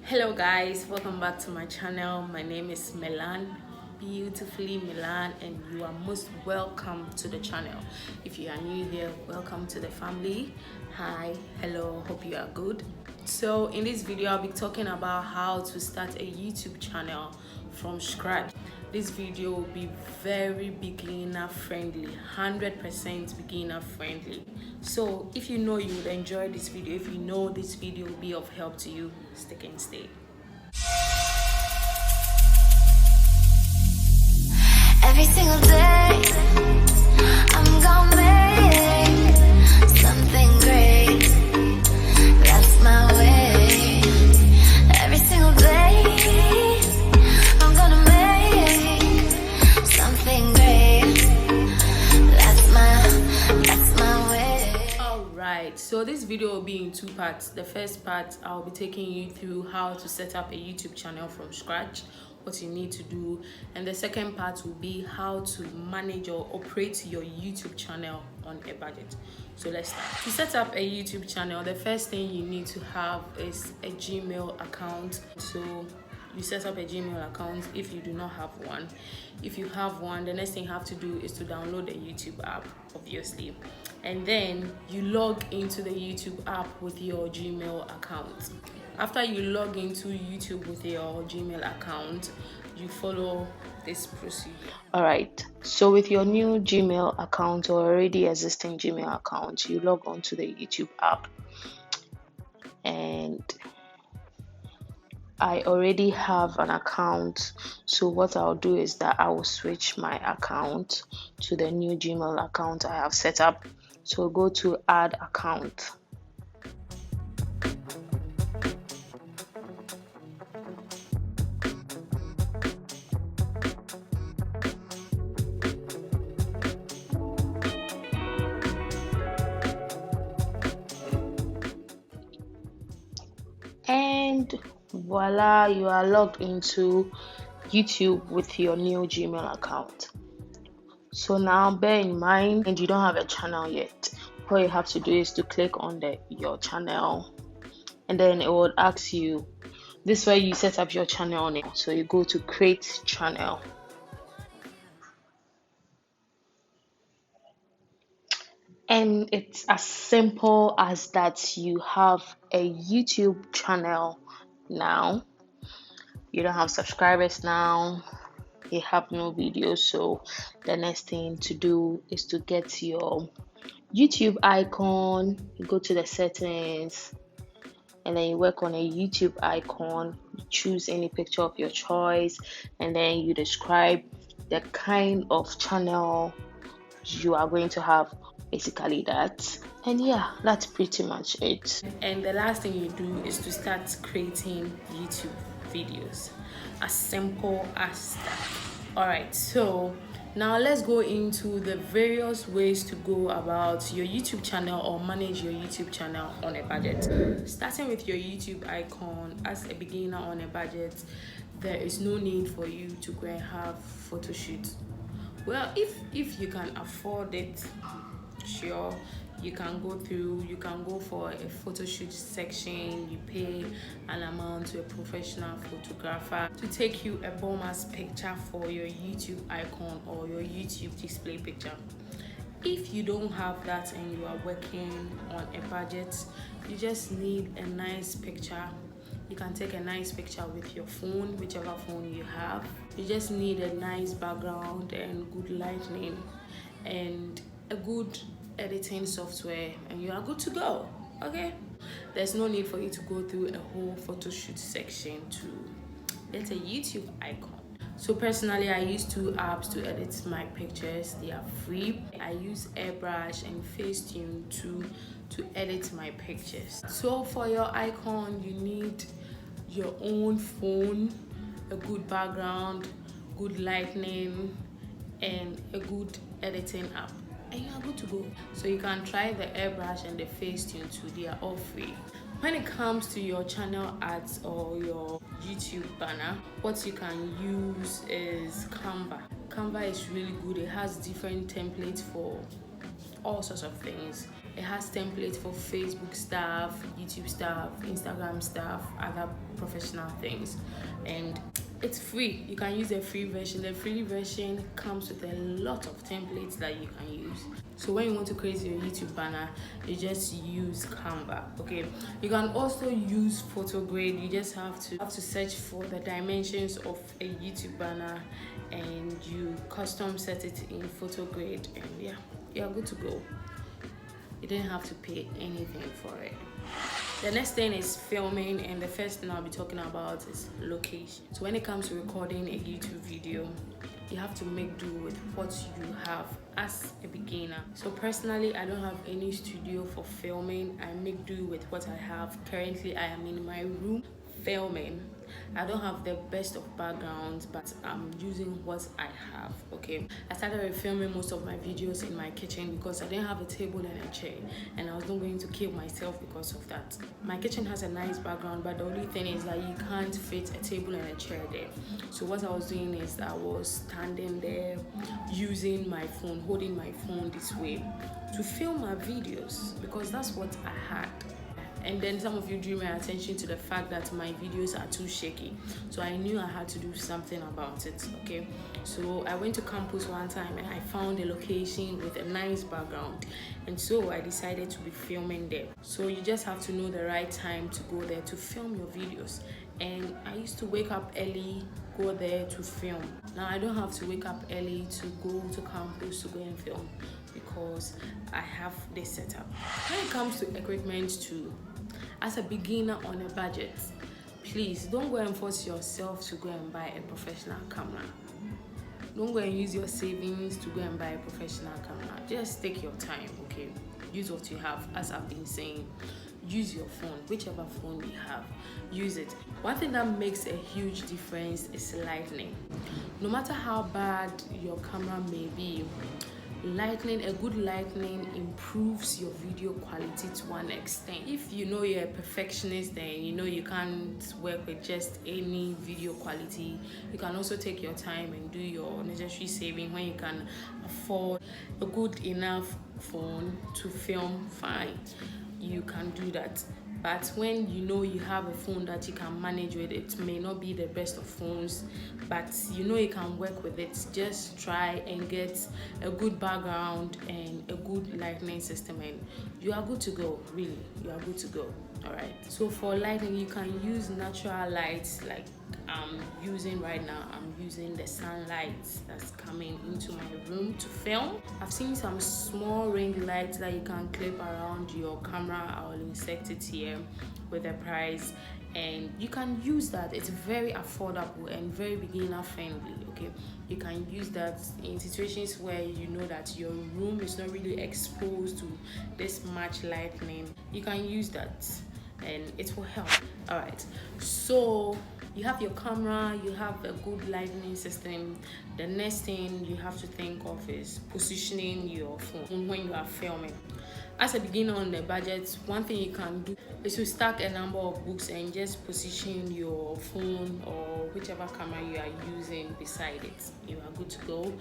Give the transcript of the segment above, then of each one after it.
Hello guys, welcome back to my channel. My name is Milan, beautifully Milan, and you are most welcome to the channel. If you are new here, welcome to the family. Hi, hello, hope you are good. So in this video I'll be talking about how to start a YouTube channel from scratch. This video will be very beginner friendly, 100% beginner friendly. So if you know you would enjoy this video, if you know this video will be of help to you, stick and stay. Every single day I'm gonna make something great. That's my way. Every single day I'm gonna make something great. That's my way. Alright, so this video will be in two parts. The first part, I'll be taking you through how to set up a YouTube channel from scratch, what you need to do, and the second part will be how to manage or operate your YouTube channel on a budget. So let's start. To set up a YouTube channel, the first thing you need to have is a Gmail account. So you set up a Gmail account if you do not have one. If you have one, the next thing you have to do is to download the YouTube app, obviously, and then you log into the YouTube app with your Gmail account. After you log into YouTube with your Gmail account, you follow this procedure. Alright, so with your new Gmail account or already existing Gmail account, you log on to the YouTube app. And I already have an account, so what I'll do is that I will switch my account to the new Gmail account I have set up. So go to add account. And voila, you are logged into YouTube with your new Gmail account. So now bear in mind, and you don't have a channel yet, all you have to do is to click on your channel, and then it will ask you, this way you set up your channel on it. So you go to create channel. And it's as simple as that. You have a YouTube channel now. You don't have subscribers now. You have no videos. So the next thing to do is to get your YouTube icon. You go to the settings, and then you work on a YouTube icon. You choose any picture of your choice, and then you describe the kind of channel you are going to have. Basically that, and yeah, that's pretty much it. And the last thing you do is to start creating YouTube videos, as simple as that. All right, so now let's go into the various ways to go about your YouTube channel or manage your YouTube channel on a budget. Starting with your YouTube icon, as a beginner on a budget, there is no need for you to go and have photo shoots. Well, if you can afford it, sure, you can go for a photo shoot section. You pay an amount to a professional photographer to take you a bomb-ass picture for your YouTube icon or your YouTube display picture. If you don't have that and you are working on a budget, you just need a nice picture. You can take a nice picture with your phone, whichever phone you have. You just need a nice background and good lighting and a good editing software, and you are good to go. Okay, there's no need for you to go through a whole photo shoot section to get a YouTube icon. So personally, I use two apps to edit my pictures. They are free. I use Airbrush and Facetune to edit my pictures. So for your icon, you need your own phone, a good background, good lighting, and a good editing app, and you are good to go. So you can try the Airbrush and the Facetune too. They are all free. When it comes to your channel ads or your YouTube banner, what you can use is Canva. Canva is really good. It has different templates for all sorts of things. It has templates for Facebook stuff, YouTube stuff, Instagram stuff, other professional things, and it's free. You can use the free version. The free version comes with a lot of templates that you can use. So when you want to create your YouTube banner, you just use Canva. Okay, you can also use Photograde. You just have to search for the dimensions of a YouTube banner, and you custom set it in Photograde, and yeah, you're good to go. You didn't have to pay anything for it. The next thing is filming, and the first thing I'll be talking about is location. So when it comes to recording a YouTube video, you have to make do with what you have as a beginner. So personally, I don't have any studio for filming. I make do with what I have. Currently, I am in my room filming. I don't have the best of backgrounds, but I'm using what I have. Okay, I started filming most of my videos in my kitchen because I didn't have a table and a chair, and I was not going to kill myself because of that. My kitchen has a nice background, but the only thing is that you can't fit a table and a chair there. So what I was doing is I was standing there using my phone, holding my phone this way to film my videos because that's what I had. And then some of you drew my attention to the fact that my videos are too shaky, so I knew I had to do something about it. Okay, so I went to campus one time and I found a location with a nice background, and so I decided to be filming there. So you just have to know the right time to go there to film your videos. And I used to wake up early, go there to film. Now I don't have to wake up early to go to campus to go and film because I have this setup. When it comes to equipment too, as a beginner on a budget, please don't go and force yourself to go and buy a professional camera. Don't go and use your savings to go and buy a professional camera. Just take your time, okay? Use what you have, as I've been saying. Use your phone, whichever phone you have, use it. One thing that makes a huge difference is lighting. No matter how bad your camera may be, a good lighting improves your video quality to one extent. If you know you're a perfectionist, then you know you can't work with just any video quality. You can also take your time and do your necessary saving. When you can afford a good enough phone to film, fine, you can do that. But when you know you have a phone that you can manage with, it may not be the best of phones, but you know you can work with it. Just try and get a good background and a good lighting system, and you are good to go. Really, you are good to go. All right, so for lighting, you can use natural lights like I'm using right now. I'm using the sunlight that's coming into my room to film. I've seen some small ring lights that you can clip around your camera. I will insert it here with the price, and you can use that. It's very affordable and very beginner friendly. Okay, you can use that in situations where you know that your room is not really exposed to this much lighting. You can use that and it will help. All right, so you have your camera, you have a good lighting system. The next thing you have to think of is positioning your phone when you are filming. As a beginner on the budget, one thing you can do is to stack a number of books and just position your phone or whichever camera you are using beside it. You are good to go.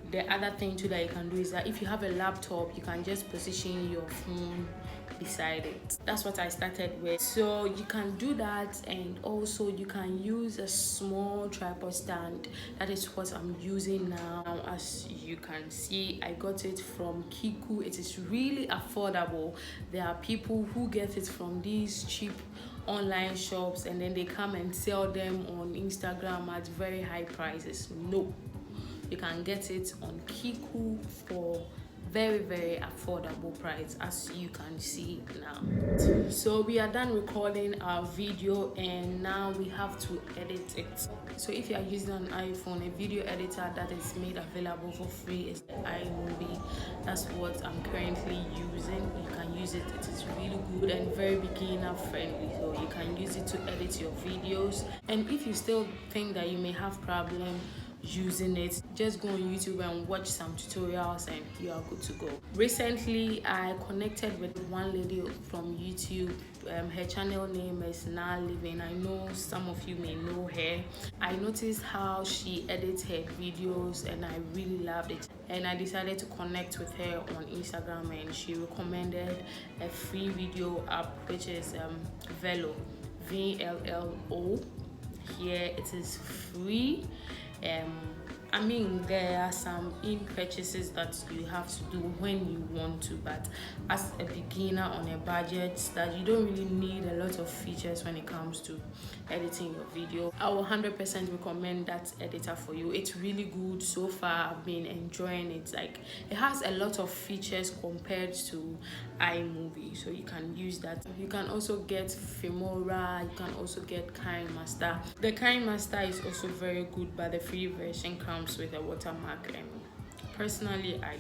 The other thing too that you can do is that if you have a laptop, you can just position your phone beside it. That's what I started with. So you can do that, and also you can use a small tripod stand. That is what I'm using now. As you can see, I got it from Kiku. It is really affordable. There are people who get it from these cheap online shops and then they come and sell them on Instagram at very high prices. No, you can get it on Kiku for very affordable price, as you can see now. So we are done recording our video and now we have to edit it. So if you are using an iPhone, a video editor that is made available for free is the iMovie. That's what I'm currently using. You can use it. It is really good and very beginner friendly, so you can use it to edit your videos. And if you still think that you may have problem using it, just go on YouTube and watch some tutorials and you are good to go. Recently I connected with one lady from YouTube Her channel name is Now Living. I know some of you may know her. I noticed how she edits her videos and I really loved it, and I decided to connect with her on Instagram, and she recommended a free video app which is Velo, VLLO. Here it is free. I mean, there are some in-purchases that you have to do when you want to, but as a beginner on a budget, that you don't really need a lot of features when it comes to editing your video. I will 100% recommend that editor for you. It's really good so far. I've been enjoying it. Like, it has a lot of features compared to iMovie, so you can use that. You can also get Filmora, you can also get KineMaster. The KineMaster is also very good, but the free version comes with a watermark, and personally I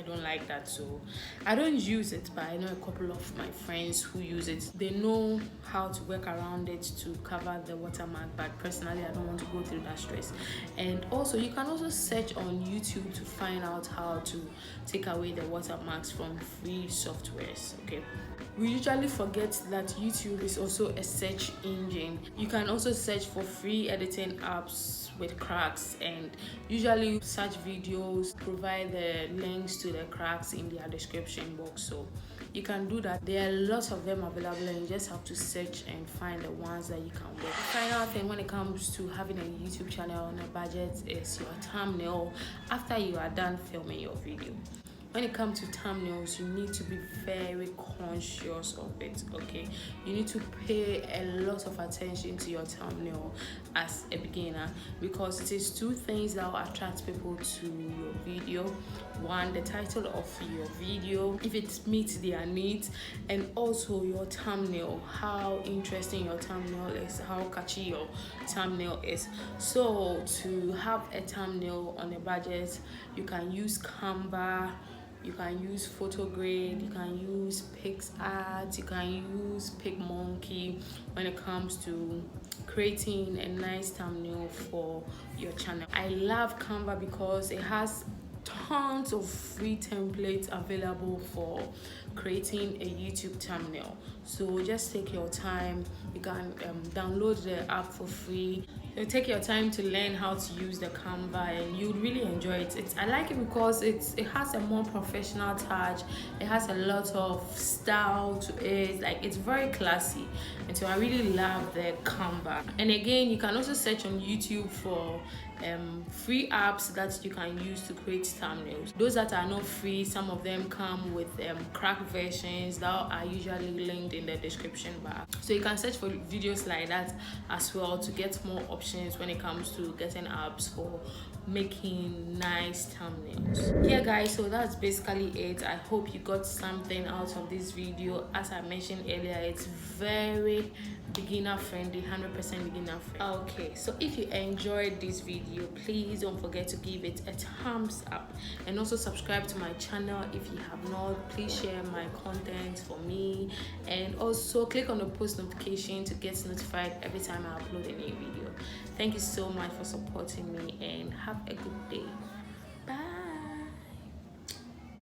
don't like that, so I don't use it, but I know a couple of my friends who use it. They know how to work around it to cover the watermark, but personally I don't want to go through that stress. And also, you can also search on YouTube to find out how to take away the watermarks from free softwares. Okay, we usually forget that YouTube is also a search engine. You can also search for free editing apps with cracks, and usually search videos provide the links to the cracks in their description box, so you can do that. There are lots of them available, and you just have to search and find the ones that you can work. The final thing when it comes to having a YouTube channel on a budget is your thumbnail after you are done filming your video. When it comes to thumbnails, you need to be very conscious of it. Okay, you need to pay a lot of attention to your thumbnail as a beginner, because it is two things that will attract people to your video. One, the title of your video, if it meets their needs, and also your thumbnail, how interesting your thumbnail is, how catchy your thumbnail is. So to have a thumbnail on a budget, you can use Canva, you can use Photograde, you can use PixArt, you can use PicMonkey when it comes to creating a nice thumbnail for your channel. I love Canva because it has tons of free templates available for creating a YouTube thumbnail. So just take your time. You can download the app for free. So take your time to learn how to use the Canva, and you would really enjoy it. I like it because it has a more professional touch. It has a lot of style to it. Like, it's very classy, and so I really love the Canva. And again, you can also search on YouTube for free apps that you can use to create thumbnails. Those that are not free, some of them come with cracked versions that are usually linked in the description bar, so you can search for videos like that as well to get more options when it comes to getting apps for making nice thumbnails. Yeah guys, so that's basically it. I hope you got something out of this video. As I mentioned earlier, it's very beginner friendly, 100% beginner friendly. Okay, so if you enjoyed this video, please don't forget to give it a thumbs up, and also subscribe to my channel if you have not. Please share my content for me, and also click on the post notification to get notified every time I upload a new video. Thank you so much for supporting me, and have a good day.